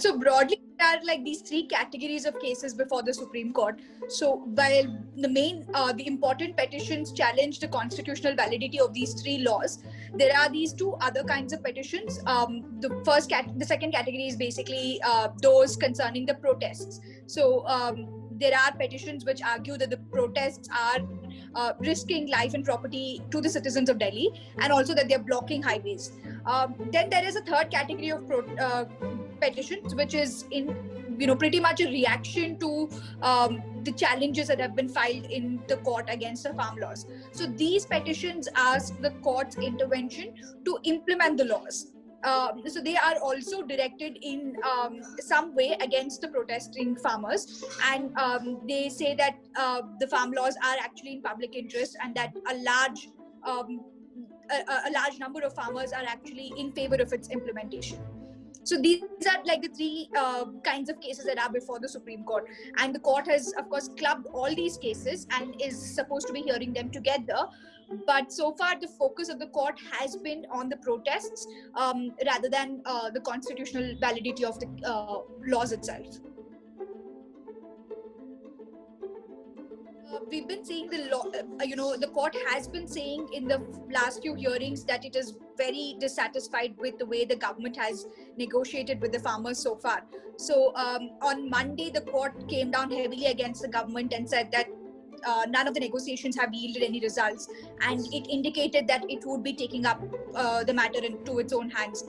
So broadly, there are like these three categories of cases before the Supreme Court. So while the important petitions challenge the constitutional validity of these three laws, there are these two other kinds of petitions. The second category is basically those concerning the protests. So there are petitions which argue that the protests are risking life and property to the citizens of Delhi, and also that they are blocking highways. Then there is a third category of petitions, which is pretty much a reaction to the challenges that have been filed in the court against the farm laws. So these petitions ask the court's intervention to implement the laws. So they are also directed in some way against the protesting farmers, and they say that the farm laws are actually in public interest, and that a large number of farmers are actually in favor of its implementation. So these are like the three kinds of cases that are before the Supreme Court, and the court has, of course, clubbed all these cases and is supposed to be hearing them together. But so far, the focus of the court has been on the protests rather than the constitutional validity of the laws itself. We've been seeing the court has been saying in the last few hearings that it is very dissatisfied with the way the government has negotiated with the farmers so far. So on Monday, the court came down heavily against the government and said that none of the negotiations have yielded any results, and it indicated that it would be taking up the matter into its own hands.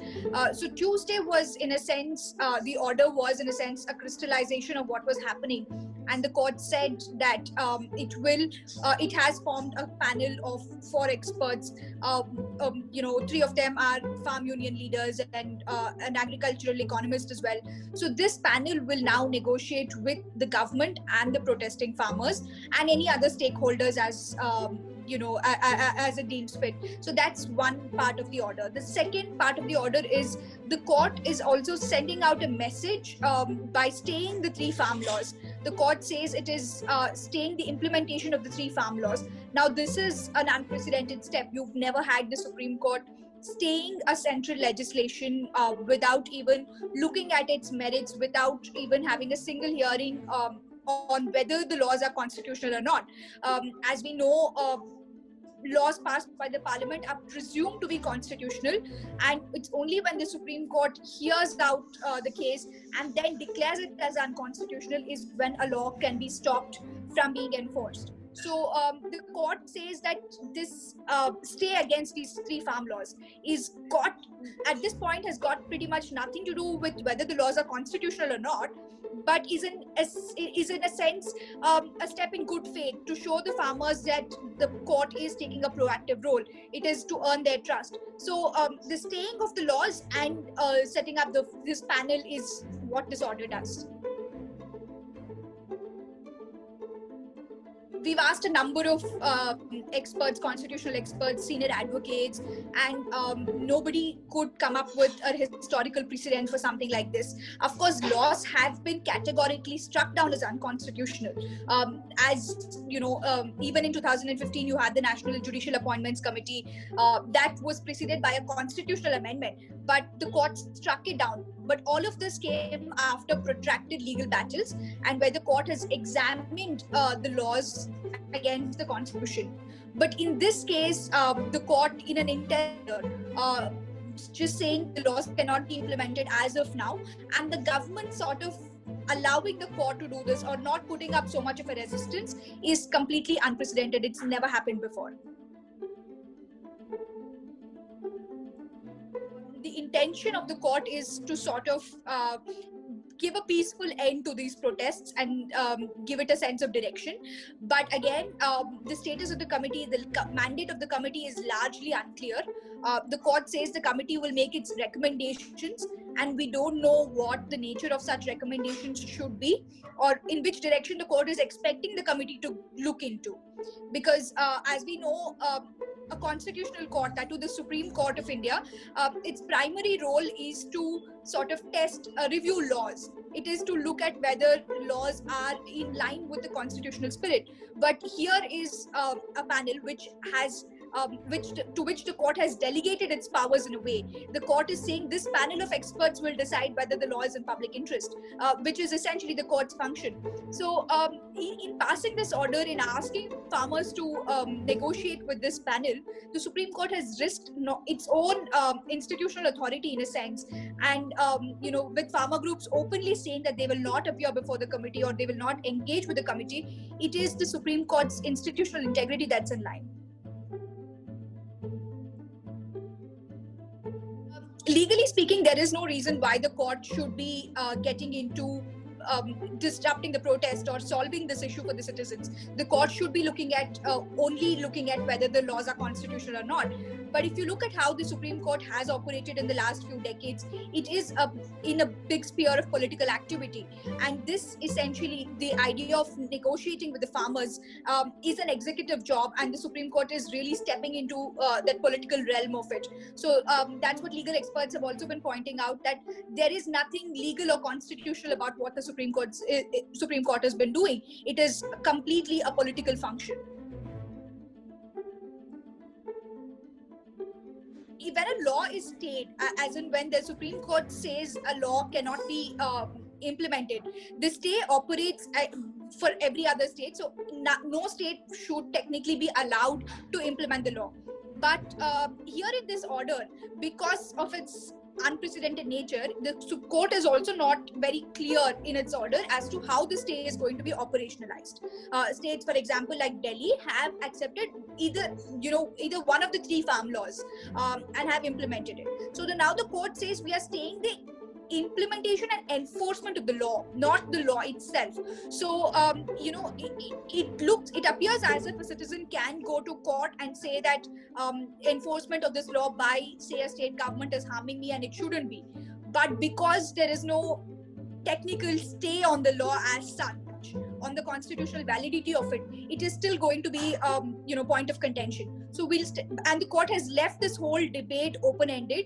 So Tuesday was, in a sense, the order was, in a sense, a crystallization of what was happening. And the court said that it has formed a panel of 4 experts. 3 of them are farm union leaders and an agricultural economist as well. So this panel will now negotiate with the government and the protesting farmers and any other stakeholders as it deems fit. So that's one part of the order. The second part of the order is the court is also sending out a message by staying the 3 farm laws. The court says it is staying the implementation of the 3 farm laws. Now, this is an unprecedented step. You've never had the Supreme Court staying a central legislation without even looking at its merits, without even having a single hearing on whether the laws are constitutional or not. As we know, laws passed by the parliament are presumed to be constitutional, and it's only when the Supreme Court hears out the case and then declares it as unconstitutional is when a law can be stopped from being enforced. So the court says that this stay against these 3 farm laws at this point has got pretty much nothing to do with whether the laws are constitutional or not, but is in a sense a step in good faith to show the farmers that the court is taking a proactive role. It is to earn their trust. So the staying of the laws and setting up this panel is what this order does. We've asked a number of experts, constitutional experts, senior advocates, and nobody could come up with a historical precedent for something like this. Of course, laws have been categorically struck down as unconstitutional. Even in 2015, you had the National Judicial Appointments Committee that was preceded by a constitutional amendment, but the court struck it down. But all of this came after protracted legal battles, and where the court has examined the laws against the constitution. But in this case, the court, in an interior, just saying the laws cannot be implemented as of now, and the government sort of allowing the court to do this or not putting up so much of a resistance is completely unprecedented. It's never happened before. The intention of the court is to sort of give a peaceful end to these protests and give it a sense of direction. But again, the status of the committee, the mandate of the committee is largely unclear. The court says the committee will make its recommendations, and we don't know what the nature of such recommendations should be or in which direction the court is expecting the committee to look into. Because as we know, a constitutional court, that to the Supreme Court of India, its primary role is to sort of review laws. It is to look at whether laws are in line with the constitutional spirit. But here is a panel which has to which the court has delegated its powers in a way. The court is saying this panel of experts will decide whether the law is in public interest, which is essentially the court's function. So in passing this order, in asking farmers to negotiate with this panel, the Supreme Court has risked its own institutional authority in a sense. And with farmer groups openly saying that they will not appear before the committee or they will not engage with the committee, it is the Supreme Court's institutional integrity that's in line. Legally speaking, there is no reason why the court should be getting into disrupting the protest or solving this issue for the citizens. The court should be only looking at whether the laws are constitutional or not. But if you look at how the Supreme Court has operated in the last few decades, it is in a big sphere of political activity. And this essentially, the idea of negotiating with the farmers is an executive job, and the Supreme Court is really stepping into that political realm of it. So that's what legal experts have also been pointing out, that there is nothing legal or constitutional about what the Supreme Court has been doing. It is completely a political function. When a law is stayed, as in when the Supreme Court says a law cannot be implemented, the stay operates for every other state. So no state should technically be allowed to implement the law. But here in this order, because of its unprecedented nature, the court is also not very clear in its order as to how the stay is going to be operationalized. States, for example, like Delhi, have accepted either one of the 3 farm laws and have implemented it. So now the court says we are staying the implementation and enforcement of the law, not the law itself. So it appears as if a citizen can go to court and say that enforcement of this law by, say, a state government is harming me and it shouldn't be. But because there is no technical stay on the law as such, on the constitutional validity of it, it is still going to be point of contention. So and the court has left this whole debate open-ended.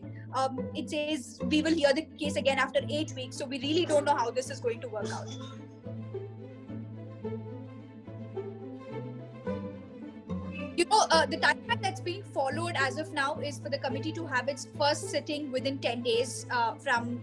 It says we will hear the case again after 8 weeks. So we really don't know how this is going to work out. The timeline that's being followed as of now is for the committee to have its first sitting within 10 days from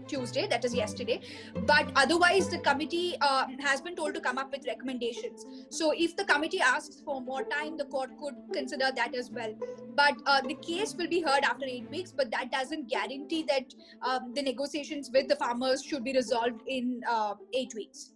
Tuesday, that is yesterday. But otherwise, the committee has been told to come up with recommendations. So if the committee asks for more time, the court could consider that as well. But the case will be heard after 8 weeks, but that doesn't guarantee that the negotiations with the farmers should be resolved in 8 weeks.